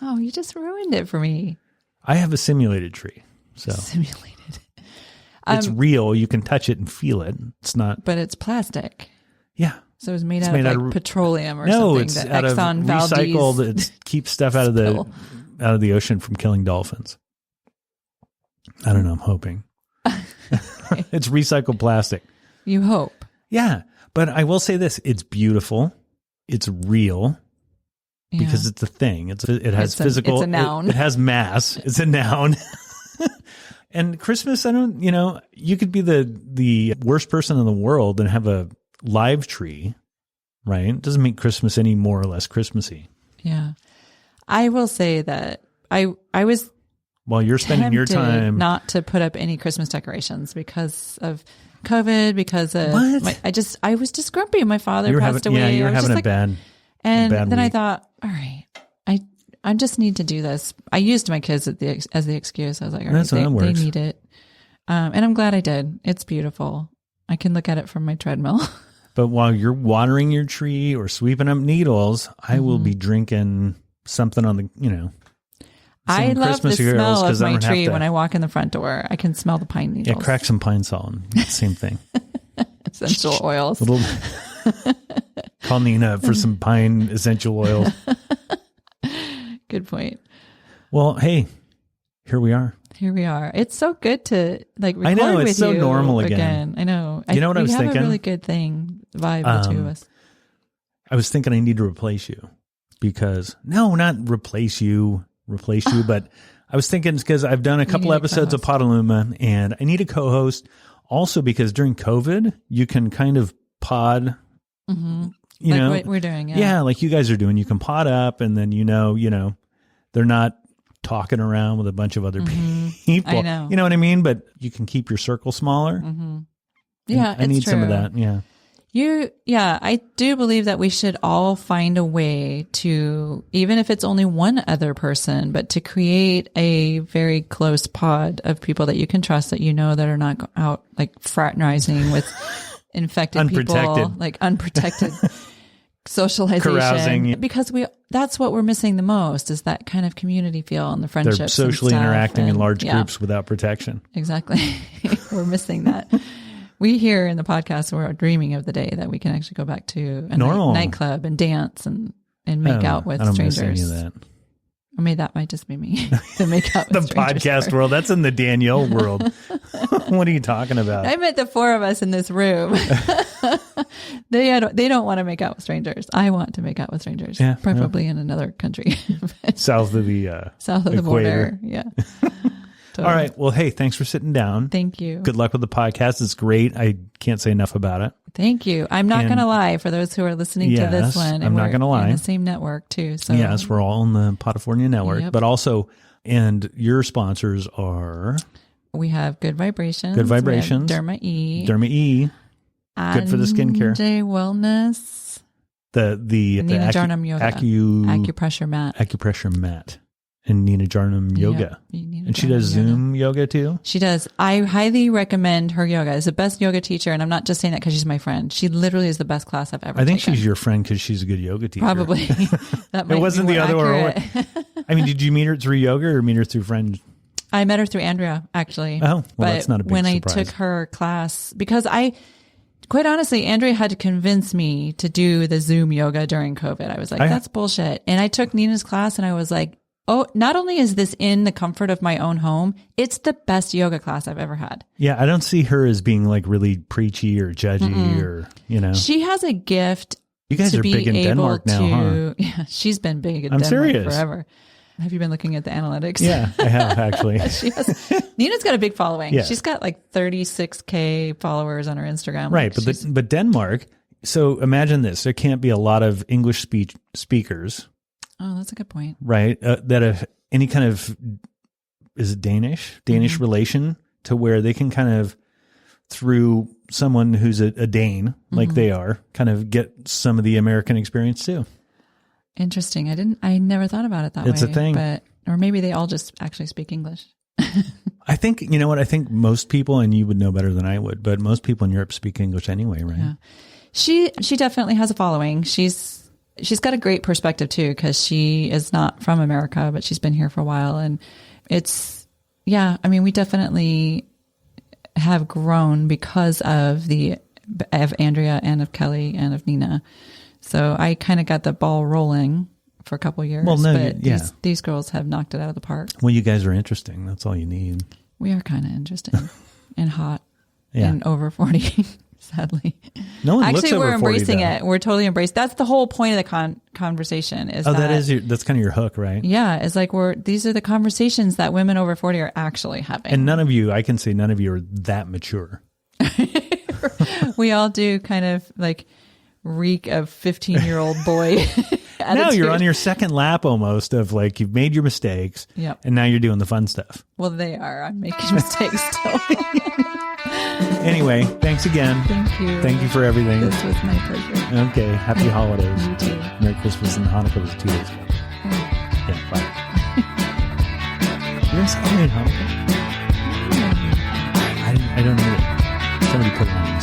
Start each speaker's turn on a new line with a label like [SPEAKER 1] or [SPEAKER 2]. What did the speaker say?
[SPEAKER 1] Oh, you just ruined it for me.
[SPEAKER 2] I have a simulated tree. So
[SPEAKER 1] Simulated.
[SPEAKER 2] It's real. You can touch it and feel it. It's not.
[SPEAKER 1] But it's plastic.
[SPEAKER 2] Yeah.
[SPEAKER 1] So it's made out of petroleum or
[SPEAKER 2] no,
[SPEAKER 1] something.
[SPEAKER 2] It's
[SPEAKER 1] that
[SPEAKER 2] out
[SPEAKER 1] Exxon
[SPEAKER 2] of
[SPEAKER 1] Valdez
[SPEAKER 2] recycled. It keeps stuff out of the ocean from killing dolphins. I don't know. I'm hoping. It's recycled plastic.
[SPEAKER 1] You hope.
[SPEAKER 2] Yeah. But I will say this. It's beautiful. It's real. Because it's a thing. It has physical.
[SPEAKER 1] It's a noun.
[SPEAKER 2] It has mass. It's a noun. And Christmas, you could be the worst person in the world and have a live tree, right? It doesn't make Christmas any more or less Christmassy.
[SPEAKER 1] Yeah. I will say that I was
[SPEAKER 2] while you're spending your time
[SPEAKER 1] not to put up any Christmas decorations because of COVID, because of I was just grumpy. My father passed away.
[SPEAKER 2] Yeah, you were having a bad
[SPEAKER 1] then
[SPEAKER 2] week.
[SPEAKER 1] I thought, all right, I just need to do this. I used my kids as the excuse. I was like, all right, they need it. And I'm glad I did. It's beautiful. I can look at it from my treadmill.
[SPEAKER 2] But while you're watering your tree or sweeping up needles, I will be drinking something on the,
[SPEAKER 1] I love
[SPEAKER 2] Christmas
[SPEAKER 1] the smell of my tree
[SPEAKER 2] to,
[SPEAKER 1] when I walk in the front door. I can smell the pine needles.
[SPEAKER 2] Yeah, crack some pine salt. Same thing.
[SPEAKER 1] Essential oils.
[SPEAKER 2] Call Nina for some pine essential oils.
[SPEAKER 1] Good point.
[SPEAKER 2] Well, hey, here we are.
[SPEAKER 1] Here we are. It's so good to record
[SPEAKER 2] I know, it's
[SPEAKER 1] with
[SPEAKER 2] so
[SPEAKER 1] you
[SPEAKER 2] normal again.
[SPEAKER 1] I know.
[SPEAKER 2] You know what I was thinking?
[SPEAKER 1] We have a really good vibe, the two of us.
[SPEAKER 2] I was thinking I need to replace you because not replace you, but I was thinking because I've done a couple episodes of Podaluma and I need a co-host also because during COVID, you can kind of pod,
[SPEAKER 1] what we're doing.
[SPEAKER 2] Yeah. Like you guys are doing, you can pod up and then, they're not talking around with a bunch of other people.
[SPEAKER 1] I know.
[SPEAKER 2] You know what I mean? But you can keep your circle smaller.
[SPEAKER 1] Yeah,
[SPEAKER 2] I need some of that. Yeah.
[SPEAKER 1] I do believe that we should all find a way to, even if it's only one other person, but to create a very close pod of people that you can trust, that that are not out fraternizing with infected people, unprotected socialization.
[SPEAKER 2] Carousing.
[SPEAKER 1] Because that's what we're missing the most, is that kind of community feel and the friendships.
[SPEAKER 2] They're socially interacting in large groups without protection.
[SPEAKER 1] Exactly. We're missing that. We here in the podcast, we're dreaming of the day that we can actually go back to a nightclub and dance and make out with strangers. I don't miss any of that. I mean, that might just be me. To make out with
[SPEAKER 2] the podcast world. That's in the Danielle world. What are you talking about?
[SPEAKER 1] I met the four of us in this room. They don't want to make out with strangers. I want to make out with strangers, preferably in another country,
[SPEAKER 2] south of the
[SPEAKER 1] border. Yeah.
[SPEAKER 2] Totally. All right. Well, hey, thanks for sitting down.
[SPEAKER 1] Thank you.
[SPEAKER 2] Good luck with the podcast. It's great. I can't say enough about it.
[SPEAKER 1] Thank you. I'm not going to lie for those who are listening to this one. And
[SPEAKER 2] I'm not going to lie.
[SPEAKER 1] In the same network too. So
[SPEAKER 2] yes, we're all on the Podifornia network, but also, and your sponsors are.
[SPEAKER 1] We have Good Vibrations.
[SPEAKER 2] Good Vibrations.
[SPEAKER 1] Derma E.
[SPEAKER 2] Good for the skincare.
[SPEAKER 1] J Wellness.
[SPEAKER 2] The
[SPEAKER 1] Nina Jarnum Yoga.
[SPEAKER 2] Acupressure mat. And Nina Jarnum Yoga. And she does Zoom yoga too?
[SPEAKER 1] She does. I highly recommend her yoga. It's the best yoga teacher. And I'm not just saying that because she's my friend. She literally is the best class I've ever taken.
[SPEAKER 2] I think she's your friend because she's a good yoga teacher.
[SPEAKER 1] Probably. That might
[SPEAKER 2] it wasn't
[SPEAKER 1] be
[SPEAKER 2] the other
[SPEAKER 1] accurate.
[SPEAKER 2] way. I mean, did you meet her through yoga or meet her through friends?
[SPEAKER 1] I met her through Andrea, actually.
[SPEAKER 2] Oh, well, that's not a big surprise.
[SPEAKER 1] When I took her class, because quite honestly, Andrea had to convince me to do the Zoom yoga during COVID. I was like, that's bullshit. And I took Nina's class and I was like, oh, not only is this in the comfort of my own home, it's the best yoga class I've ever had.
[SPEAKER 2] Yeah, I don't see her as being really preachy or judgy or, She has
[SPEAKER 1] a gift.
[SPEAKER 2] You guys are big in Denmark now, huh?
[SPEAKER 1] Yeah, she's been big in Denmark forever. Have you been looking at the analytics?
[SPEAKER 2] Yeah, I have actually.
[SPEAKER 1] Nina's got a big following.
[SPEAKER 2] Yeah.
[SPEAKER 1] She's got 36K followers on her Instagram.
[SPEAKER 2] Right, but Denmark, so imagine this. There can't be a lot of English speakers.
[SPEAKER 1] Oh, that's a good point.
[SPEAKER 2] Right. That have any kind of, is it Danish relation to where they can kind of, through someone who's a Dane, like they are, kind of get some of the American experience too.
[SPEAKER 1] Interesting. I never thought about it that way.
[SPEAKER 2] It's a thing.
[SPEAKER 1] Or maybe they all just actually speak English.
[SPEAKER 2] I think, you know what? I think most people, and you would know better than I would, but most people in Europe speak English anyway, right?
[SPEAKER 1] Yeah. She definitely has a following. she's got a great perspective too, because she is not from America, but she's been here for a while. And it's, yeah, I mean, we definitely have grown because of Andrea and of Kelly and of Nina. So I kind of got the ball rolling for a couple years. Well, no, but these girls have knocked it out of the park.
[SPEAKER 2] Well, you guys are interesting. That's all you need.
[SPEAKER 1] We are kind of interesting and hot and over 40, sadly.
[SPEAKER 2] No one
[SPEAKER 1] Actually,
[SPEAKER 2] looks over
[SPEAKER 1] we're embracing
[SPEAKER 2] 40,
[SPEAKER 1] it. We're totally embracing. That's the whole point of the conversation. Is
[SPEAKER 2] that's kind of your hook, right?
[SPEAKER 1] Yeah, it's like these are the conversations that women over 40 are actually having.
[SPEAKER 2] And I can say none of you are that mature.
[SPEAKER 1] We all do kind of like reek of 15-year-old boy.
[SPEAKER 2] Now you're on your second lap almost of like you've made your mistakes.
[SPEAKER 1] Yep.
[SPEAKER 2] And now you're doing the fun stuff.
[SPEAKER 1] Well, they are. I'm making mistakes still.
[SPEAKER 2] Anyway, thanks again.
[SPEAKER 1] Thank you.
[SPEAKER 2] Thank you for everything.
[SPEAKER 1] This was my pleasure.
[SPEAKER 2] Okay. Happy holidays.
[SPEAKER 1] You too.
[SPEAKER 2] Merry Christmas and Hanukkah was 2 days ago. Yeah, bye. You guys celebrate Hanukkah? I don't know. Somebody put it on